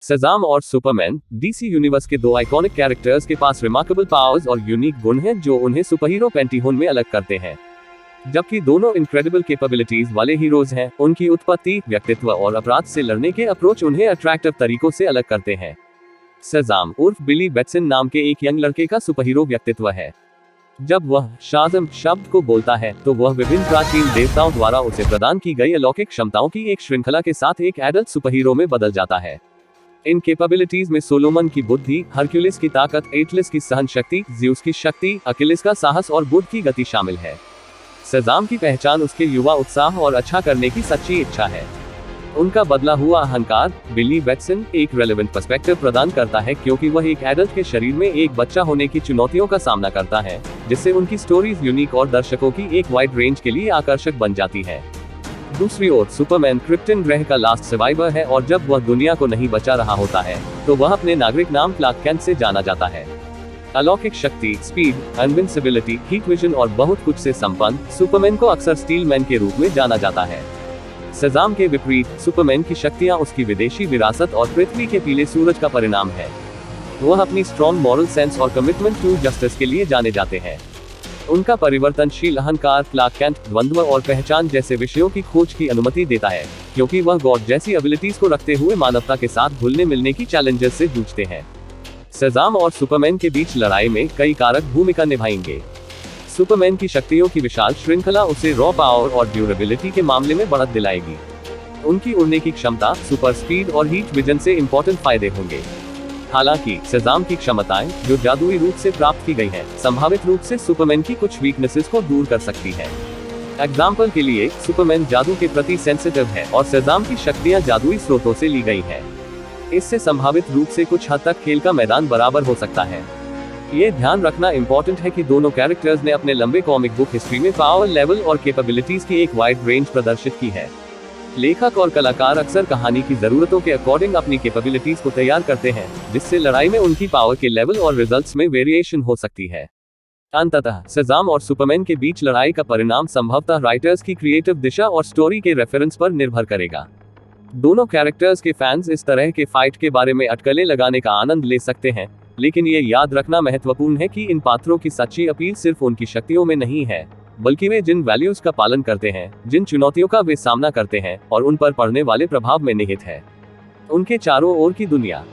Shazam और Superman DC universe के दो आइकॉनिक कैरेक्टर्स के पास रिमार्केबल पावर्स और यूनिक गुण हैं जो उन्हें सुपरहीरो पैंटीहोन में अलग करते हैं। जबकि दोनों इनक्रेडिबल कैपेबिलिटीज वाले हीरोज हैं, उनकी उत्पत्ति, व्यक्तित्व और अपराध से लड़ने के अप्रोच उन्हें अट्रैक्टिव तरीकों से अलग करते हैं। शज़ाम उर्फ बिली बैटसन नाम के एक यंग लड़के का सुपरहीरो व्यक्तित्व है। जब वह शाज़म शब्द को बोलता है तो वह विभिन्न प्राचीन देवताओं द्वारा उसे प्रदान की गई अलौकिक क्षमताओं की एक श्रृंखला के साथ एक एडल्ट सुपरहीरो में बदल जाता है। इन कैपेबिलिटीज में सोलोमन की बुद्धि, हरक्यूलिस की ताकत, एटलस की सहन शक्ति, ज़्यूस की शक्ति, अकिलिस का साहस और बुध की गति शामिल है। शज़ाम की पहचान उसके युवा उत्साह और अच्छा करने की सच्ची इच्छा है। उनका बदला हुआ अहंकार बिली बैटसन एक रेलेवेंट पर्सपेक्टिव प्रदान करता है क्योंकि वह एक एडल्ट के शरीर में एक बच्चा होने की चुनौतियों का सामना करता है, जिससे उनकी स्टोरीज यूनिक और दर्शकों की एक वाइड रेंज के लिए आकर्षक बन जाती है। दूसरी ओर सुपरमैन क्रिप्टन ग्रह का लास्ट सर्वाइवर है और जब वह दुनिया को नहीं बचा रहा होता है तो वह अपने नागरिक नाम क्लार्क केंट से जाना जाता है। अलौकिक शक्ति, स्पीड, इनविंसिबिलिटी, हीट विजन और बहुत कुछ से संपन्न सुपरमैन को अक्सर स्टील मैन के रूप में जाना जाता है। शज़ाम के विपरीत सुपरमैन की शक्तियां उसकी विदेशी विरासत और पृथ्वी के पीले सूरज का परिणाम है। वह अपनी स्ट्रॉन्ग मॉरल सेंस और कमिटमेंट टू जस्टिस के लिए जाने जाते हैं। उनका परिवर्तनशील अहंकार क्लार्क केंट, द्वंद्व और पहचान जैसे विषयों की खोज की अनुमति देता है, क्योंकि वह गॉड जैसी एबिलिटीज को रखते हुए मानवता के साथ घुलने मिलने की चैलेंजेस से जूझते हैं। शज़ाम और सुपरमैन के बीच लड़ाई में कई कारक भूमिका निभाएंगे। सुपरमैन की शक्तियों की विशाल श्रृंखला उसे रॉ पावर और ड्यूरेबिलिटी के मामले में बढ़त दिलाएगी। उनकी उड़ने की क्षमता, सुपर स्पीड और हीट विजन से इंपॉर्टेंट फायदे होंगे। हालांकि शज़ाम की क्षमताएं, जो जादुई रूप से प्राप्त की गई हैं, संभावित रूप से सुपरमैन की कुछ वीकनेसेस को दूर कर सकती हैं। एग्जाम्पल के लिए, सुपरमैन जादू के प्रति सेंसिटिव है और शज़ाम की शक्तियां जादुई स्रोतों से ली गई हैं। इससे संभावित रूप से कुछ हद तक खेल का मैदान बराबर हो सकता है। ये ध्यान रखना इम्पोर्टेंट है कि दोनों कैरेक्टर्स ने अपने लंबे कॉमिक बुक हिस्ट्री में पावर लेवल और कैपेबिलिटीज की एक वाइड रेंज प्रदर्शित की है। लेखक और कलाकार अक्सर कहानी की जरूरतों के अकॉर्डिंग अपनी कैपेबिलिटीज को तैयार करते हैं, जिससे लड़ाई में उनकी पावर के लेवल और रिजल्ट्स में वेरिएशन हो सकती है। अंततः शज़ाम और सुपरमैन के बीच लड़ाई का परिणाम संभवतः राइटर्स की क्रिएटिव दिशा और स्टोरी के रेफरेंस पर निर्भर करेगा। दोनों कैरेक्टर्स के फैंस इस तरह के फाइट के बारे में अटकलें लगाने का आनंद ले सकते हैं, लेकिन ये याद रखना महत्वपूर्ण है कि इन पात्रों की सच्ची अपील सिर्फ उनकी शक्तियों में नहीं है, बल्कि वे जिन वैल्यूज का पालन करते हैं, जिन चुनौतियों का वे सामना करते हैं और उन पर पड़ने वाले प्रभाव में निहित है। उनके चारों ओर की दुनिया।